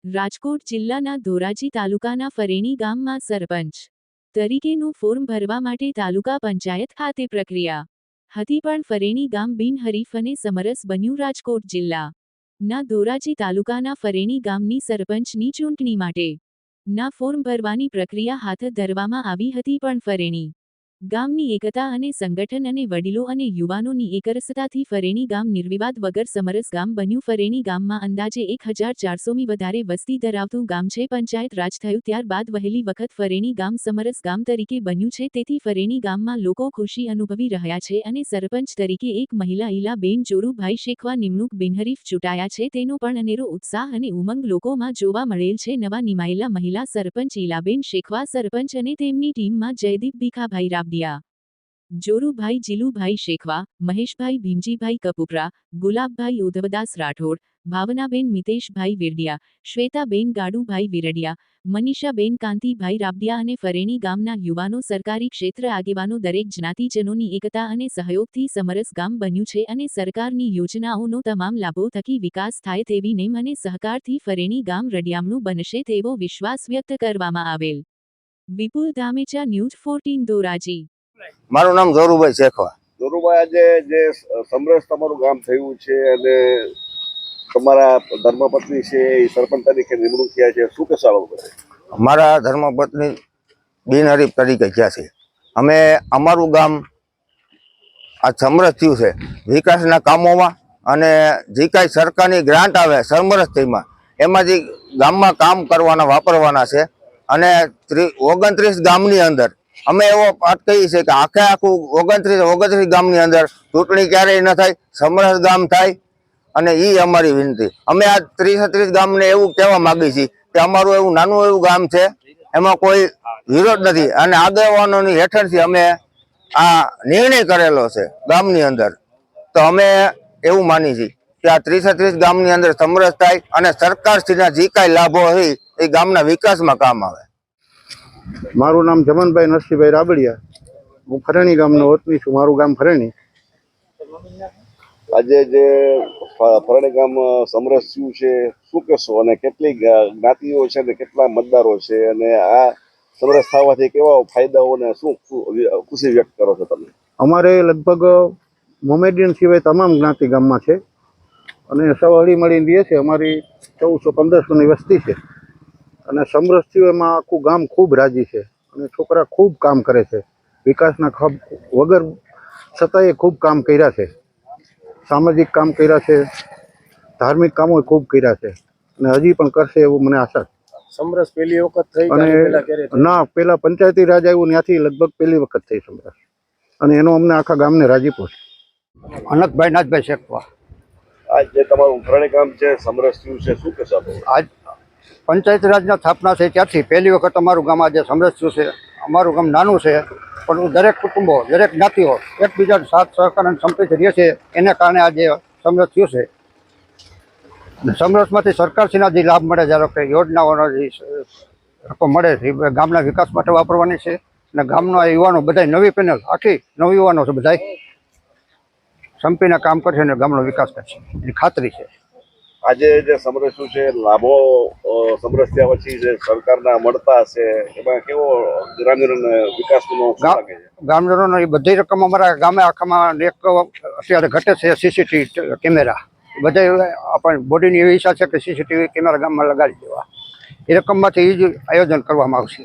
રાજકોટ જિલ્લાના ધોરાજી તાલુકાના ફરેણી ગામમાં સરપંચ તરીકેનું ફોર્મ ભરવા માટે તાલુકા પંચાયત ખાતે પ્રક્રિયા હતી, પણ ફરેણી ગામ બિનહરીફ અને સમરસ બન્યું. રાજકોટ જિલ્લાના ધોરાજી તાલુકાના ફરેણી ગામની સરપંચની ચૂંટણી માટે ના ફોર્મ ભરવાની પ્રક્રિયા હાથ ધરવામાં આવી હતી, પણ ફરેણી ગામની એકતા અને સંગઠન અને વડીલો અને યુવાનોની એકરસતાથી ફરેણી ગામ નિર્વિવાદ વગર સમરસ ગામ બન્યું. ફરેણી ગામમાં અંદાજે 1400મી વધારે વસ્તી ધરાવતું ગામ છે. પંચાયત રાજ થયું ત્યારબાદ વહેલી વખત ફરેણી ગામ સમરસ ગામ તરીકે બન્યું છે, તેથી ફરેણી ગામમાં લોકો ખુશી અનુભવી રહ્યા છે અને સરપંચ તરીકે એક મહિલા ઈલાબેન જોરુભાઈ શેખવા નિમણૂક બિનહરીફ ચૂંટાયા છે, તેનો પણ અનેરો ઉત્સાહ અને ઉમંગ લોકોમાં જોવા મળેલ છે. નવા નિમાયેલા મહિલા સરપંચ ઈલાબેન શેખવા સરપંચ અને તેમની ટીમમાં જયદીપ ભીખાભાઈ રાબડિયા, જોરુભાઈ જીલુભાઈ શેખવા, મહેશભાઈ ભીમજીભાઈ કપુપરા, ગુલાબભાઈ ઉધવદાસ રાઠોડ, ભાવનાબેન મિતેશભાઈ વિરડિયા, શ્વેતાબેન ગાડુભાઈ વિરડિયા, મનીષાબેન કાંતિભાઈ રાબડિયા અને ફરેણી ગામના યુવાનો, સરકારી ક્ષેત્ર આગેવાનો દરેક જ્ઞાતિજનોની એકતા અને સહયોગથી સમરસ ગામ બન્યું છે અને સરકારની યોજનાઓનો તમામ લાભો થકી વિકાસ થાય તેવી નેમ અને સહકારથી ફરેણી ગામ રડિયામણું બનશે તેવો વિશ્વાસ વ્યક્ત કરવામાં આવેલ. વિપુલ ધામેચા, ન્યૂઝ 14 ધોરાજી. મારું નામ જોરુભાઈ શેખવા. જોરુભાઈ, આજે જે સમરસ તમારું ગામ થયું છે અને તમારા ધર્મપત્ની છે એ સરપંચ તરીકે નિમણૂક થયા છે, શું કહેશો? મારા ધર્મપત્ની બિનહરીફ તરીકે થયા છે. અમે અમારું ગામ આ સમરસ થયું છે વિકાસના કામોમાં, અને જે કાંઈ સરકારની ગ્રાન્ટ આવે સમરસથીમાં એમાંથી ગામમાં કામ કરવાના વાપરવાના છે. અને 29 ગામની અંદર અમે એવો પાઠ કહીએ છીએ કે આખું 29 ગામની અંદર ચૂંટણી ક્યારેય ન થાય, સમરસ ગામ થાય, અને એ અમારી વિનંતી. અમે આ 30 ગામને એવું કહેવા માંગીએ છીએ કે અમારું એવું નાનું એવું ગામ છે, એમાં કોઈ વિરોધ નથી, અને આગેવાનોની હેઠળથી અમે આ નિર્ણય કરેલો છે ગામની અંદર. તો અમે એવું માની છીએ કે આ 30 ગામની અંદર સમરસ થાય અને સરકારશ્રીના જે કાંઈ લાભો હોય એ ગામના વિકાસમાં કામ આવે. મારું નામ જમનભાઈ નરસિંહભાઈ રાબડિયા. હું ફરેણી ગામનો વતની છું. મારું ગામ ફરેણી. આજે જે ફરેણી ગામ સમરસ થયું છે, શું કહેશો? અને કેટલી જ્ઞાતિઓ છે અને કેટલા મતદારો છે, અને આ સમરસ થવાથી કેવા ફાયદાઓ અને શું ખુશી વ્યક્ત કરો છો તમે? અમારે લગભગ મોમેડિયન સિવાય તમામ જ્ઞાતિ ગામમાં છે અને સૌ હળી મળીને રહે છે. અમારી 1400-1500ની વસ્તી છે અને સમરસ થયું એમાં આખું ગામ ખૂબ રાજી છે અને છોકરા ખૂબ કામ કરે છે. વિકાસના વગર છતાંય ખૂબ કામ કર્યા છે, સામાજિક કામ કર્યા છે, ધાર્મિક કામો ખૂબ કર્યા છે અને હજી પણ કરશે એવું મને આશા છે. સમરસ પહેલી વખત થઈ? અને ના, પહેલા પંચાયતી રાજ આવ્યું ત્યાંથી લગભગ પહેલી વખત થઈ સમરસ, અને એનો અમને આખા ગામને રાજીપો છે. અનંતભાઈ નાથભાઈ શેખવા. આજ જે તમારું ફરેણી ગામ છે સમરસ થયું છે, શું કહેશો? આજ પંચાયત રાજના સ્થાપના થઈ ત્યારથી પહેલી વખત અમારું ગામ આજે સમરસ થયું છે. અમારું ગામ નાનું છે, પણ દરેક કુટુંબો, દરેક જ્ઞાતિઓ એકબીજા સાથ સહકાર અને સંપીથી રહે છે, એને કારણે આજે સમરસ થયું છે. સમરસમાંથી સરકારશ્રીના જે લાભ મળે, ધારો કે યોજનાઓનો જે રકમ મળે છે એ ગામના વિકાસ માટે વાપરવાની છે. અને ગામના યુવાનો બધા નવી પેનલ, આખી નવ યુવાનો છે, બધા સંપીને કામ કરશે અને ગામનો વિકાસ કરશે એની ખાતરી છે. આજે જે સમરસ થયું છે, લાભો સમરસ થયા પછી જે સરકારના મળતા હશે, એમાં કેવો ગ્રામ્ય વિકાસનો ગામજનોનો એ બધી રકમ અમારા ગામે આખામાં એક અત્યારે ઘટે છે. સીસીટીવી કેમેરા બધા આપણે બોડીની એવી ઈચ્છા છે કે સીસીટીવી કેમેરા ગામમાં લગાડી દેવા. એ રકમમાંથી એ જ આયોજન કરવામાં આવશે.